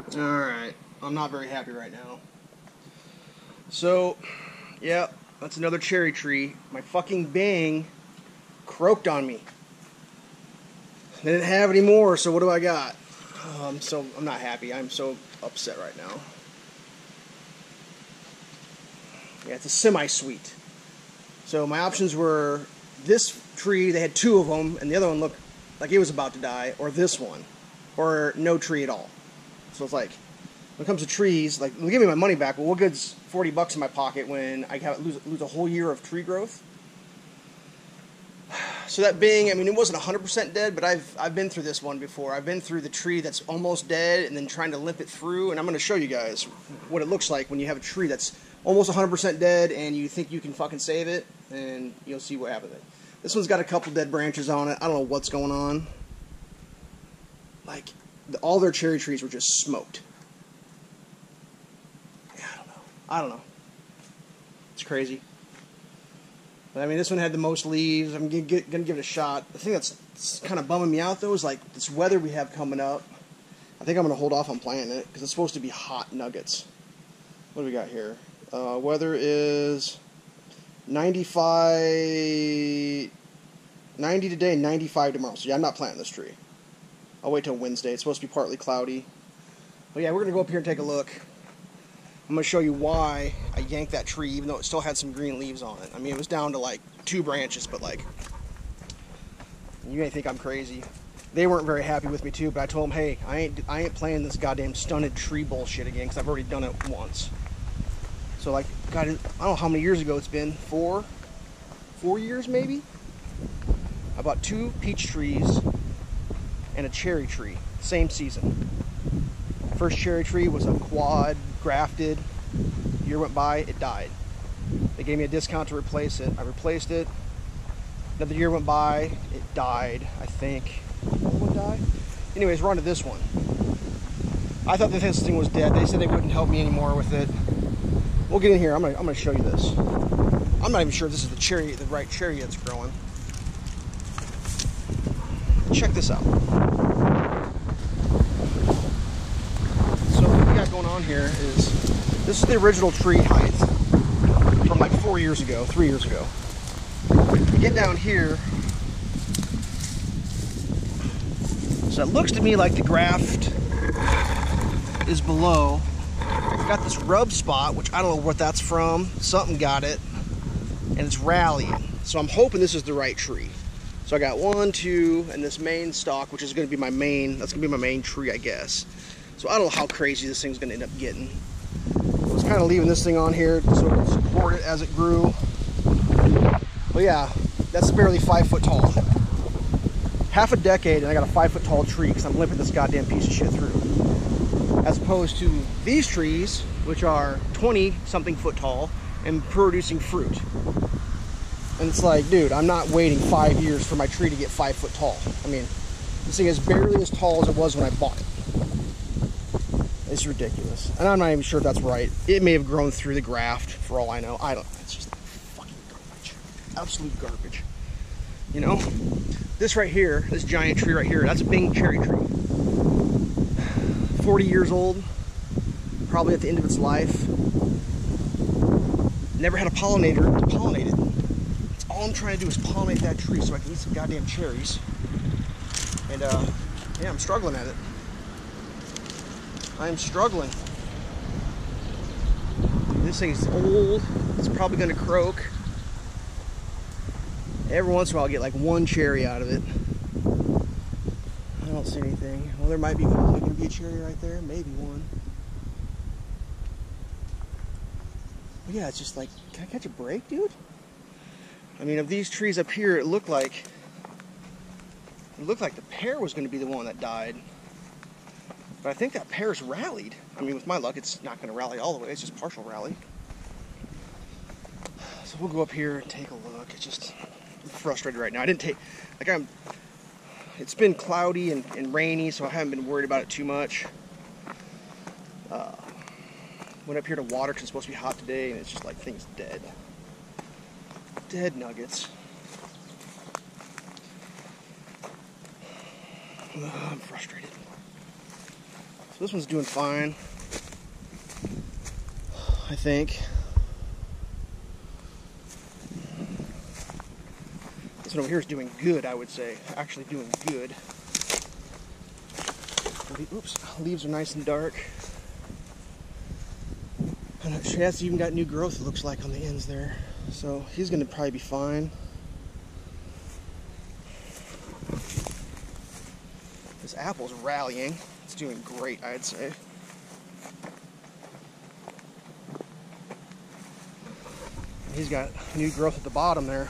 Alright, I'm not very happy right now. So, yeah, that's another cherry tree. My fucking Bang croaked on me. They didn't have any more, so what do I got? So I'm not happy. I'm so upset right now. Yeah, it's a semi-sweet. So my options were this tree, they had two of them, and the other one looked like it was about to die, or this one, or no tree at all. So it's like, when it comes to trees, like, they'll give me my money back, but what good's $40 in my pocket when I lose a whole year of tree growth? So that Bing, I mean, it wasn't 100% dead, but I've been through this one before. I've been through the tree that's almost dead and then trying to limp it through, and I'm going to show you guys what it looks like when you have a tree that's almost 100% dead and you think you can fucking save it, and you'll see what happens. This one's got a couple dead branches on it. I don't know what's going on. Like, all their cherry trees were just smoked. Yeah, I don't know. It's crazy. But I mean, this one had the most leaves. I'm gonna give it a shot. The thing that's kind of bumming me out, though, is like this weather we have coming up. I think I'm gonna hold off on planting it because it's supposed to be hot nuggets. What do we got here? Weather is 90 today, 95 tomorrow. So yeah, I'm not planting this tree. I'll wait till Wednesday. It's supposed to be partly cloudy. But yeah, we're gonna go up here and take a look. I'm going to show you why I yanked that tree, even though it still had some green leaves on it. I mean, it was down to like 2 branches, but like, you may think I'm crazy. They weren't very happy with me too, but I told them, hey, I ain't playing this goddamn stunted tree bullshit again, because I've already done it once. So like, God, I don't know how many years ago it's been. 4 years maybe? I bought 2 peach trees and a cherry tree, same season. First cherry tree was a quad, grafted. Year went by, it died. They gave me a discount to replace it. I replaced it. Another year went by, it died, I think. What one died? Anyways, we're on to this one. I thought that this thing was dead. They said they wouldn't help me anymore with it. We'll get in here. I'm gonna show you this. I'm not even sure if this is the right cherry that's growing. Check this out. Going on here is this is the original tree height from like 3 years ago. You get down here, so it looks to me like the graft is below. It's got this rub spot, which I don't know what that's from. Something got it, and it's rallying. So I'm hoping this is the right tree. So I got 1, 2, and this main stalk, which is going to be my main. That's going to be my main tree, I guess. So I don't know how crazy this thing's going to end up getting. I was kind of leaving this thing on here so it would support it as it grew. But yeah, that's barely 5 foot tall. Half a decade and I got a 5 foot tall tree because I'm limping this goddamn piece of shit through. As opposed to these trees, which are 20 something foot tall and producing fruit. And it's like, dude, I'm not waiting 5 years for my tree to get 5 foot tall. I mean, this thing is barely as tall as it was when I bought it. It's ridiculous. And I'm not even sure if that's right. It may have grown through the graft, for all I know. I don't know. It's just fucking garbage. Absolute garbage. You know? This right here, this giant tree right here, that's a Bing cherry tree. 40 years old. Probably at the end of its life. Never had a pollinator to pollinate it. That's all I'm trying to do is pollinate that tree so I can eat some goddamn cherries. And, yeah, I'm struggling at it. I'm struggling. This thing's old. It's probably going to croak. Every once in a while I'll get like 1 cherry out of it. I don't see anything. Well, there might be one. There could be a cherry right there. Maybe one. But yeah, it's just like, can I catch a break, dude? I mean, of these trees up here, it looked like the pear was going to be the one that died. But I think that pear's rallied. I mean, with my luck, it's not going to rally all the way. It's just partial rally. So we'll go up here and take a look. It's just, I'm frustrated right now. It's been cloudy and rainy, so I haven't been worried about it too much. Went up here to water because it's supposed to be hot today, and it's just like things dead. Dead nuggets. I'm frustrated. So this one's doing fine, I think. This one over here is doing good, I would say. Actually doing good. Oops, leaves are nice and dark. And that's even got new growth, it looks like, on the ends there. So he's going to probably be fine. This apple's rallying. It's doing great, I'd say. He's got new growth at the bottom there.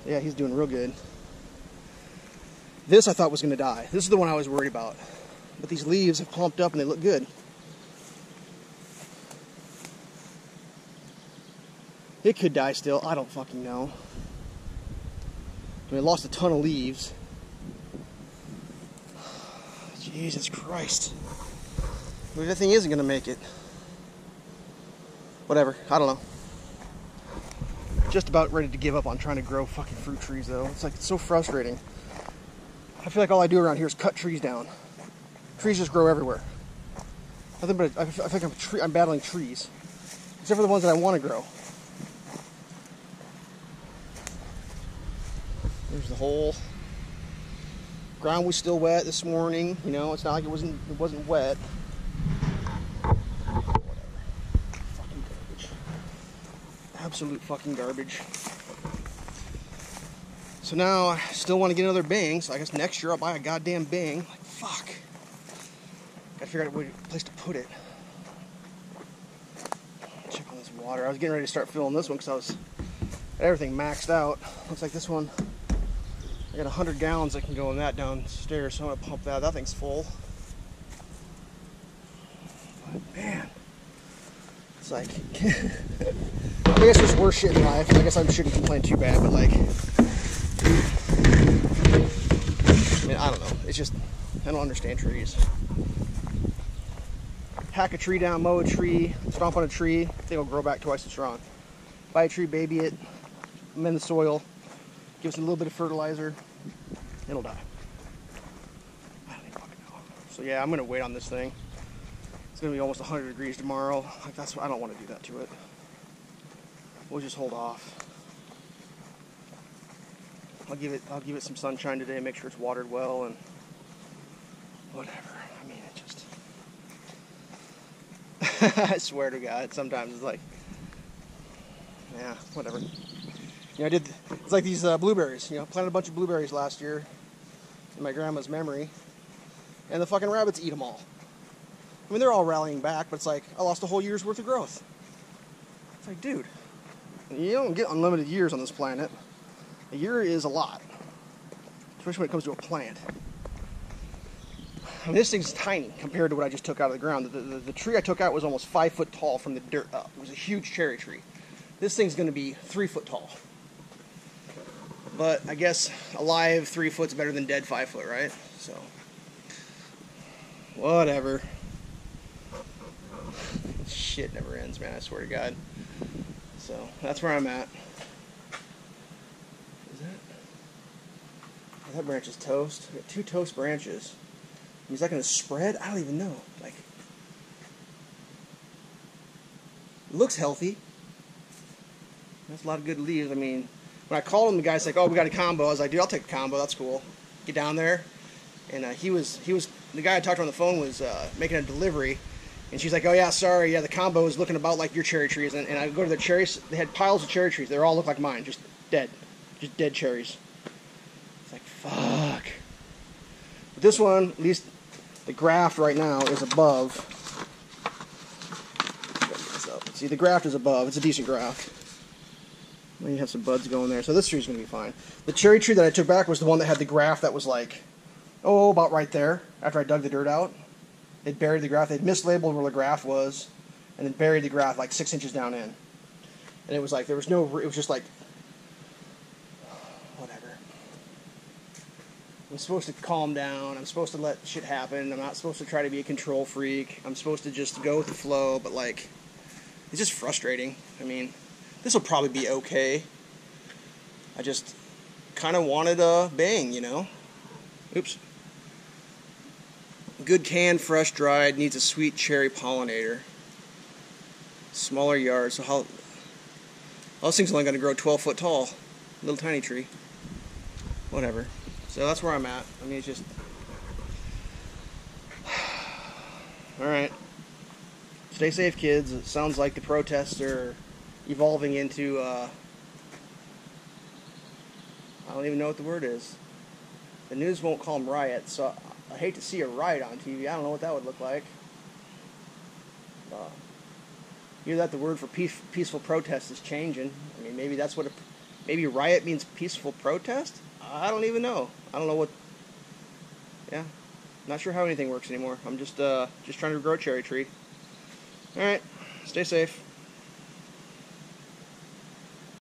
Yeah, he's doing real good. This I thought was going to die. This is the one I was worried about. But these leaves have plumped up and they look good. It could die still. I don't fucking know. I mean, it lost a ton of leaves. Jesus Christ. Maybe that thing isn't going to make it. Whatever. I don't know. Just about ready to give up on trying to grow fucking fruit trees, though. It's like, it's so frustrating. I feel like all I do around here is cut trees down. Trees just grow everywhere. Nothing but I feel like I'm battling trees, except for the ones that I want to grow. There's the hole. Ground was still wet this morning. You know, it's not like it wasn't wet. Whatever. Fucking garbage. Absolute fucking garbage. So now I still want to get another Bing, so I guess next year I'll buy a goddamn Bing. Like, fuck. Gotta figure out a place to put it. Check on this water. I was getting ready to start filling this one because I was everything maxed out. Looks like this one, I got 100 gallons that can go in that downstairs, so I'm gonna pump that. That thing's full. But man, it's like, I guess there's worse shit in life. I guess I shouldn't complain too bad, but like, I mean, I don't know. It's just, I don't understand trees. Hack a tree down, mow a tree, stomp on a tree, thing will grow back twice as strong. Buy a tree, baby it, amend the soil, give it a little bit of fertilizer, it'll die. I don't even fucking know. So yeah, I'm gonna wait on this thing. It's gonna be almost 100 degrees tomorrow. Like, that's what I don't want to do that to it. We'll just hold off. I'll give it some sunshine today, make sure it's watered well, and whatever. I mean, it just I swear to God, sometimes it's like, yeah, whatever. You know, it's like these blueberries. You know, planted a bunch of blueberries last year in my grandma's memory, and the fucking rabbits eat them all. I mean, they're all rallying back, but it's like, I lost a whole year's worth of growth. It's like, dude, you don't get unlimited years on this planet. A year is a lot, especially when it comes to a plant. I mean, this thing's tiny compared to what I just took out of the ground. The tree I took out was almost 5 foot tall from the dirt up. It was a huge cherry tree. This thing's going to be 3 foot tall. But I guess alive 3 foot's better than dead 5 foot, right? So, whatever. Shit never ends, man, I swear to God. So, that's where I'm at. Is that? Oh, that branch is toast. We got 2 toast branches. Is that going to spread? I don't even know. Like, it looks healthy. That's a lot of good leaves. I mean, when I called him, the guy's like, "Oh, we got a combo." I was like, "Dude, I'll take a combo. That's cool." Get down there, and he was the guy I talked to on the phone was making a delivery, and she's like, "Oh yeah, sorry, yeah, the combo is looking about like your cherry trees." And I go to the cherries. They had piles of cherry trees. They all look like mine, just dead cherries. It's like, fuck. But this one, at least the graft right now is above. See, the graft is above. It's a decent graft. Then you have some buds going there, so this tree's going to be fine. The cherry tree that I took back was the one that had the graft that was like, oh, about right there, after I dug the dirt out. They'd buried the graft. They'd mislabeled where the graft was, and then buried the graft like 6 inches down in. And it was like, there was no, it was just like, whatever. I'm supposed to calm down. I'm supposed to let shit happen. I'm not supposed to try to be a control freak. I'm supposed to just go with the flow, but like, it's just frustrating. I mean, this will probably be okay. I just kind of wanted a Bing, you know? Oops. good canned, fresh dried, needs a sweet cherry pollinator. Smaller yard, so how those things are only going to grow 12 foot tall. Little tiny tree. Whatever. So that's where I'm at. I mean, it's just... Alright. Stay safe, kids. It sounds like the protests are evolving into, I don't even know what the word is. The news won't call them riots, so I hate to see a riot on TV. I don't know what that would look like. Either that the word for peaceful protest is changing. I mean, maybe that's what maybe riot means peaceful protest? I don't even know. I don't know what... Yeah. Not sure how anything works anymore. I'm just trying to grow a cherry tree. Alright. Stay safe.